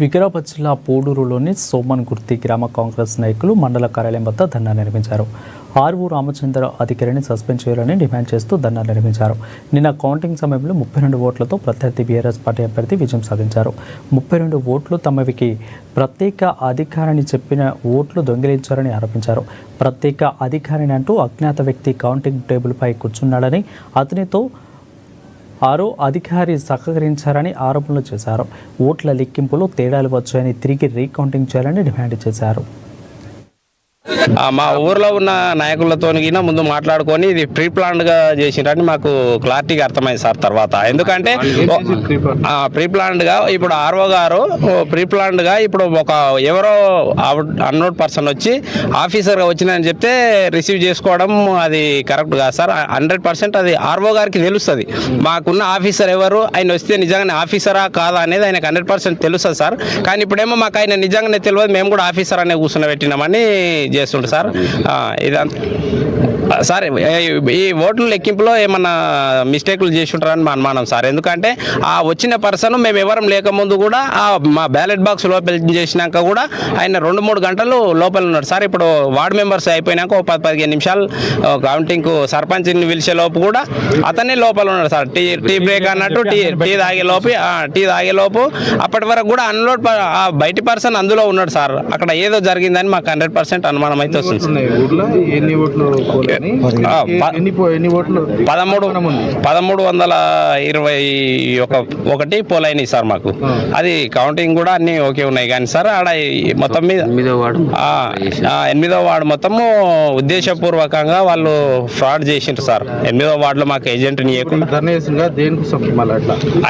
వికారాబాద్ జిల్లా పోడూరులోని సోమన్ గుర్తి గ్రామ కాంగ్రెస్ నాయకులు మండల కార్యాలయం వద్ద ధర్నా నిర్వహించారు. ఆర్వూ రామచంద్ర అధికారిని సస్పెండ్ చేయాలని డిమాండ్ చేస్తూ ధర్నా నిర్వహించారు. నిన్న కౌంటింగ్ సమయంలో 32 ఓట్లతో ప్రత్యర్థి బీఆర్ఎస్ పార్టీ అభ్యర్థి విజయం సాధించారు. 32 ఓట్లు తమవికి ప్రత్యేక అధికారిని చెప్పిన ఓట్లు దొంగిలించారని ఆరోపించారు. ప్రత్యేక అధికారిని అంటూ అజ్ఞాత వ్యక్తి కౌంటింగ్ టేబుల్పై కూర్చున్నాడని, అతనితో ఆరో అధికారి సహకరించారని ఆరోపణలు చేశారు. ఓట్ల లెక్కింపులో తేడాలు వచ్చాయని తిరిగి రీకౌంటింగ్ చేయాలని డిమాండ్ చేశారు. మా ఊర్లో ఉన్న నాయకులతో ముందు మాట్లాడుకొని ఇది ప్రీ ప్లాన్డ్గా చేసినట్టు మాకు క్లారిటీగా అర్థమైంది సార్. తర్వాత ఎందుకంటే ప్రీ ప్లాన్డ్గా ఇప్పుడు ఆర్ఓ గారు ప్రీ ప్లాన్డ్గా ఇప్పుడు ఒక ఎవరో అన్నోన్ పర్సన్ వచ్చి ఆఫీసర్గా వచ్చిందని చెప్తే రిసీవ్ చేసుకోవడం అది కరెక్ట్ కాదు సార్. 100% అది ఆర్ఓ గారికి తెలుస్తుంది. మాకున్న ఆఫీసర్ ఎవరు, ఆయన వస్తే నిజంగానే ఆఫీసరా కాదా అనేది ఆయనకు 100% తెలుస్తుంది సార్. కానీ ఇప్పుడేమో మాకు ఆయన నిజంగానే తెలియదు, మేము కూడా ఆఫీసర్ అనే కూర్చొని చేస్తుంటారు సార్. ఇదంతా సార్ ఈ ఓట్ల లెక్కింపులో ఏమన్నా మిస్టేక్లు చేసి ఉంటారని మా అనుమానం సార్. ఎందుకంటే ఆ వచ్చిన పర్సన్ మేము ఎవరం లేకముందు కూడా మా బ్యాలెట్ బాక్స్ లోపల చేసినాక కూడా ఆయన 2-3 గంటలు లోపల ఉన్నాడు సార్. ఇప్పుడు వార్డు మెంబర్స్ అయిపోయినాక 10-15 నిమిషాలు కౌంటింగ్కు సర్పంచ్ని పిలిచే లోపు కూడా అతనే లోపల ఉన్నాడు సార్. టీ బ్రేక్ అన్నట్టు టీ తాగే లోపు అప్పటి వరకు కూడా అన్లోడ్ బయటి పర్సన్ అందులో ఉన్నాడు సార్. అక్కడ ఏదో జరిగిందని మాకు 100% అనుమానం అయితే వస్తుంది. 1321 పోలైనవి సార్ మాకు. అది కౌంటింగ్ కూడా అన్ని ఓకే ఉన్నాయి. కానీ సార్ ఆడ మొత్తం మీద 8వ వార్డు మొత్తము ఉద్దేశపూర్వకంగా వాళ్ళు ఫ్రాడ్ చేసిండ్రు సార్. 8వ వార్డులో మాకు ఏజెంట్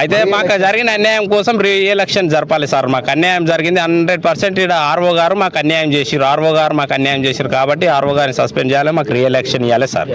అయితే మాకు జరిగిన అన్యాయం కోసం రీఎలక్షన్ జరపాలి సార్. మాకు అన్యాయం జరిగింది 100%. ఇక్కడ ఆర్ఓ గారు మాకు అన్యాయం చేసిరు కాబట్టి ఆర్ఓ గారిని సస్పెండ్ చేయాలి, మాకు రీఎలక్షన్ ఇవ్వాలి సార్.